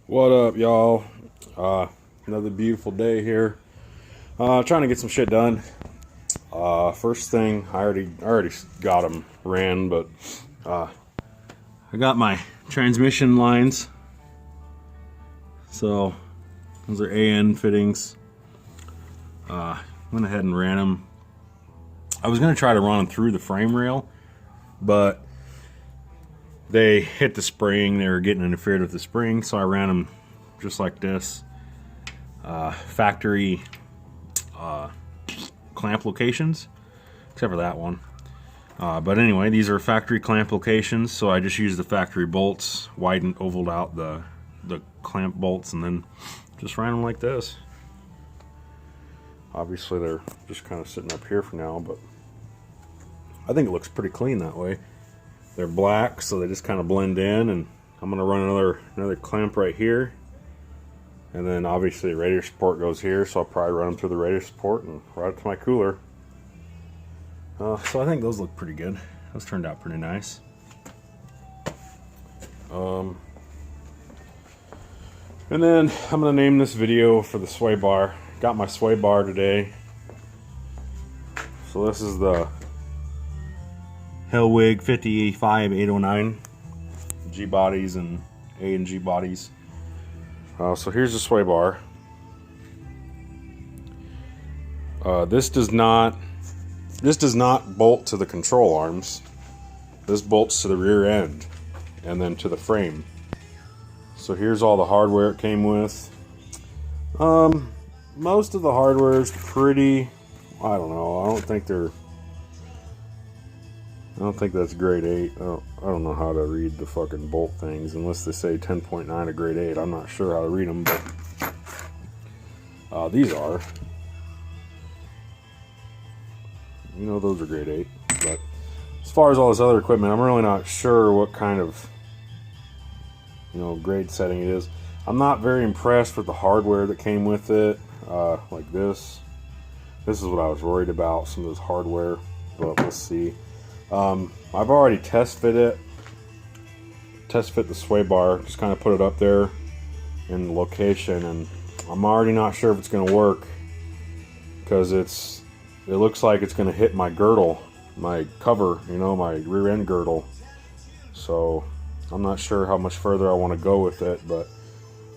What up, y'all? Another beautiful day here. Trying to get some shit done. First thing, I already got them ran, but I got my transmission lines. So those are AN fittings. Went ahead and ran them. I was gonna try to run them through the frame rail, but they hit the spring. They were getting interfered with the spring, so I ran them just like this. Factory clamp locations, except for that one. But anyway, these are factory clamp locations, so I just used the factory bolts, widened, ovaled out the clamp bolts, and then just ran them like this. Obviously, they're just kind of sitting up here for now, but I think it looks pretty clean that way. They're black, so they just kind of blend in, and I'm gonna run another clamp right here, and then obviously the radiator support goes here, so I'll probably run them through the radiator support and right up to my cooler. So I think those look pretty good. Those turned out pretty nice. And then I'm gonna name this video for the sway bar. Got my sway bar today. So this is the Hellwig 55809 G bodies and A and G bodies. So here's the sway bar. This does not bolt to the control arms. This bolts to the rear end and then to the frame. So here's all the hardware it came with. Most of the hardware is pretty, I don't know, I don't think that's grade 8. I don't know how to read the fucking bolt things unless they say 10.9 to grade 8. I'm not sure how to read them, but these are. You know, those are grade 8. But as far as all this other equipment, I'm really not sure what kind of, grade setting it is. I'm not very impressed with the hardware that came with it. Like this. This is what I was worried about, some of this hardware, but we'll see. I've already test fit the sway bar, just kind of put it up there in the location, and I'm already not sure if it's going to work because it looks like it's going to hit my girdle, my cover, my rear end girdle. So I'm not sure how much further I want to go with it, but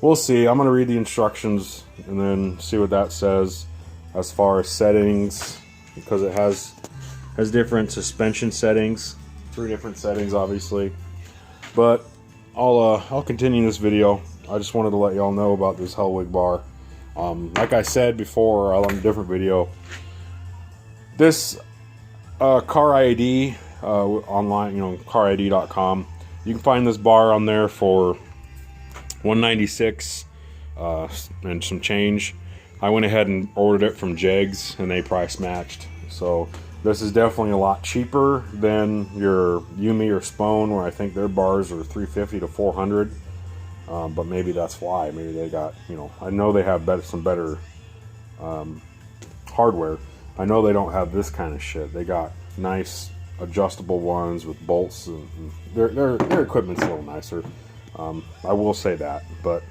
we'll see. I'm going to read the instructions and then see what that says as far as settings, because it has different suspension settings, 3 different settings obviously. But I'll continue this video. I just wanted to let y'all know about this Hellwig bar. Like I said before on a different video, this car ID online, carid.com, you can find this bar on there for $196 and some change. I went ahead and ordered it from Jegs and they price matched. So this is definitely a lot cheaper than your Yumi or Spone, where I think their bars are $350 to $400. But maybe that's why. Maybe they got, I know they have some better hardware. I know they don't have this kind of shit. They got nice adjustable ones with bolts, and their equipment's a little nicer. I will say that. But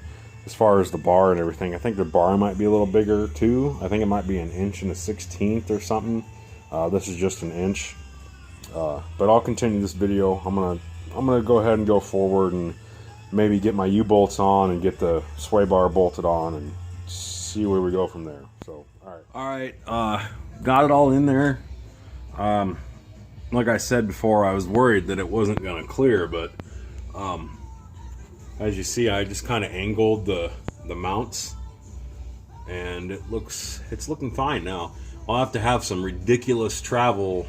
as far as the bar and everything, I think the bar might be a little bigger too. I think it might be 1 1/16 or something. This is just 1 inch. But I'll continue this video. I'm gonna go ahead and go forward and maybe get my U-bolts on and get the sway bar bolted on and see where we go from there. So all right, got it all in there. Like I said before, I was worried that it wasn't gonna clear, but as you see, I just kind of angled the mounts, and it's looking fine now. I'll have to have some ridiculous travel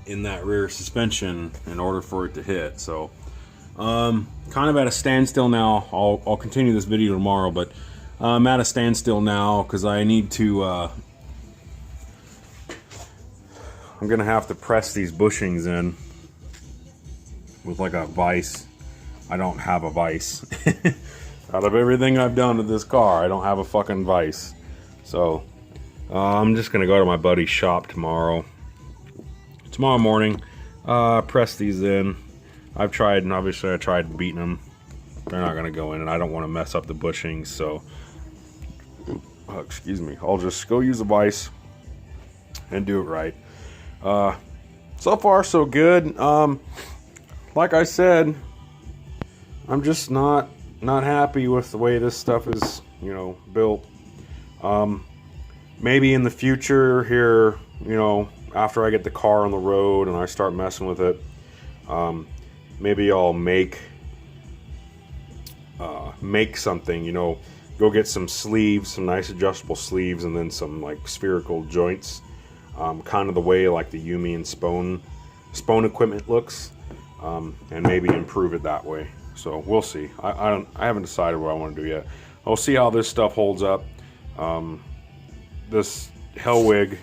in that rear suspension in order for it to hit. So kind of at a standstill now. I'll continue this video tomorrow, but I'm at a standstill now because I need to I'm gonna have to press these bushings in with like a vise. I don't have a vise. Out of everything I've done to this car, I don't have a fucking vise. So I'm just gonna go to my buddy's shop tomorrow morning, press these in. Obviously I tried beating them they're not gonna go in, and I don't want to mess up the bushings, so excuse me, I'll just go use a vise and do it right. So far so good. Like I said, I'm just not happy with the way this stuff is, you know, built. Maybe in the future here, you know, after I get the car on the road and I start messing with it, maybe I'll make something, you know, go get some sleeves, some nice adjustable sleeves, and then some like spherical joints, kind of the way like the Yumi and Spone equipment looks, and maybe improve it that way. So we'll see. I haven't decided what I want to do yet. I'll see how this stuff holds up. This Hellwig,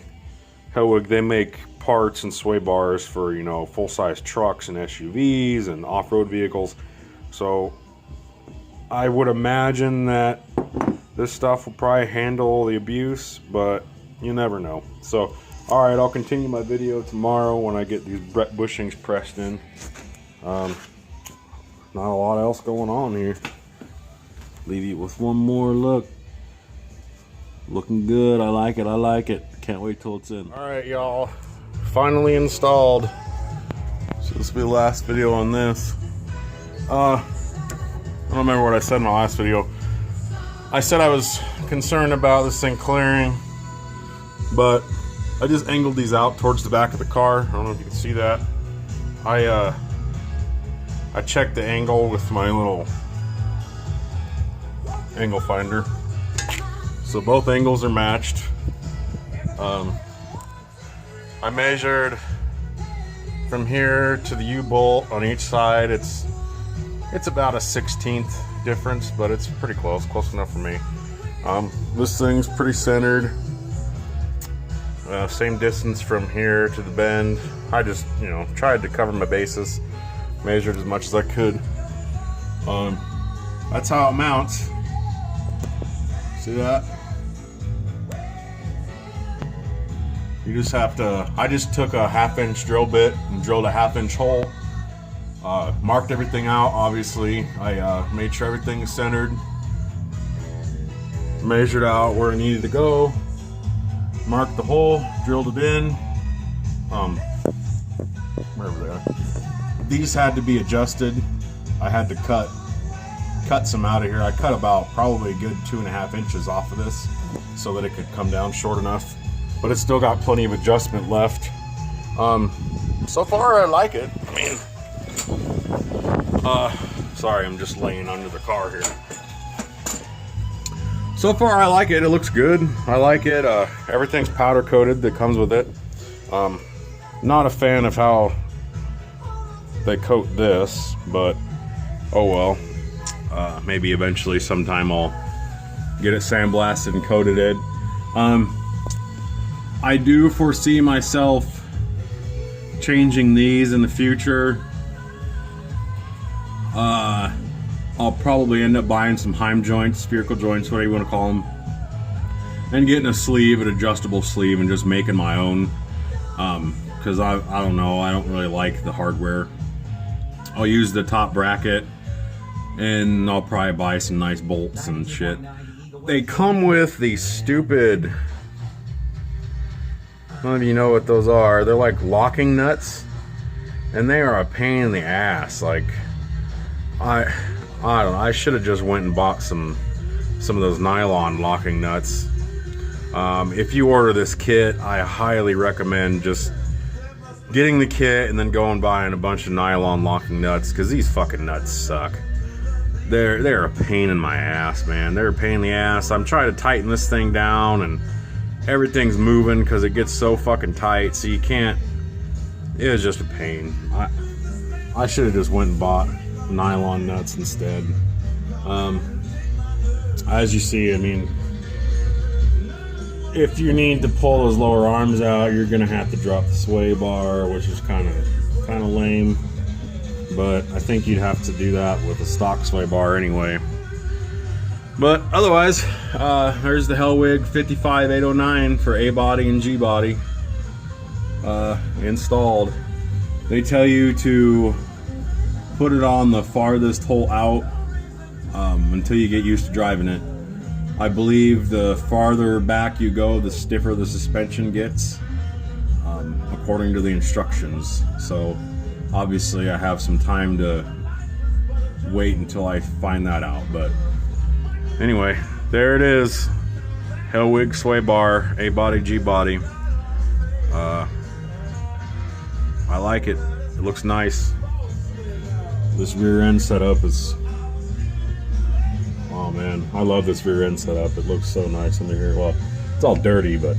they make parts and sway bars for, you know, full-size trucks and SUVs and off-road vehicles. So I would imagine that this stuff will probably handle the abuse, but you never know. So, alright, I'll continue my video tomorrow when I get these bushings pressed in. Not a lot else going on here. Leave you with one more look. Looking good. I like it. I like it. Can't wait till it's in. Alright, y'all. Finally installed. So this will be the last video on this. I don't remember what I said in my last video. I said I was concerned about this thing clearing, but I just angled these out towards the back of the car. I don't know if you can see that. I checked the angle with my little angle finder. So both angles are matched. I measured from here to the U-bolt on each side. It's about a 1/16 difference, but it's pretty close enough for me. This thing's pretty centered. Same distance from here to the bend. I just, you know, tried to cover my bases, measured as much as I could. That's how it mounts. See that? You just have to, I just took a 1/2-inch drill bit and drilled a 1/2-inch hole. Marked everything out, obviously. I made sure everything is centered. Measured out where it needed to go. Marked the hole, drilled it in. Wherever they are. These had to be adjusted. I had to cut some out of here. I cut about probably a good 2.5 inches off of this so that it could come down short enough. But it's still got plenty of adjustment left. So far I like it. I mean, sorry, I'm just laying under the car here. So far I like it. It looks good. I like it. Everything's powder coated that comes with it. Not a fan of how they coat this, but oh well. Maybe eventually sometime I'll get it sandblasted and coated it. I do foresee myself changing these in the future. I'll probably end up buying some Heim joints, spherical joints, whatever you want to call them, and getting a sleeve, an adjustable sleeve, and just making my own. Because I don't know, I don't really like the hardware. I'll use the top bracket, and I'll probably buy some nice bolts and shit. They come with these stupid, none of you know what those are. They're like locking nuts, and they are a pain in the ass. Like, I don't know, I should have just went and bought some of those nylon locking nuts. If you order this kit, I highly recommend just getting the kit and then going and buying a bunch of nylon locking nuts, because these fucking nuts suck. They're a pain in my ass, man. They're a pain in the ass. I'm trying to tighten this thing down and everything's moving because it gets so fucking tight, so you can't. It was just a pain. I should have just went and bought nylon nuts instead. As you see, I mean, if you need to pull those lower arms out, you're gonna have to drop the sway bar, which is kind of lame. But I think you'd have to do that with a stock sway bar anyway. But otherwise, there's the Hellwig 55809 for A-body and G-body installed. They tell you to put it on the farthest hole out until you get used to driving it. I believe the farther back you go, the stiffer the suspension gets, according to the instructions. So obviously I have some time to wait until I find that out. But anyway, there it is. Hellwig sway bar, A body, G body. I like it. It looks nice. This rear end setup is, oh man, I love this rear end setup. It looks so nice under here. Well, it's all dirty, but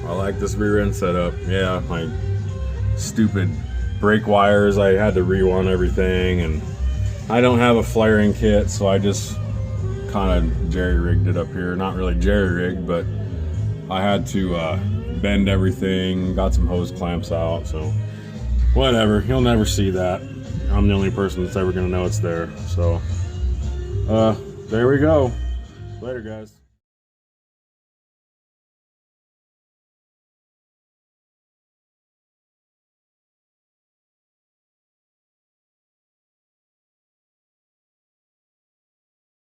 I like this rear end setup. Yeah, my stupid brake wires, I had to re-run everything, and I don't have a flaring kit, so I just kind of jerry-rigged it up here. Not really jerry-rigged, but I had to bend everything, got some hose clamps out, so whatever. You'll never see that. I'm the only person that's ever gonna know it's there. So there we go. Later, guys.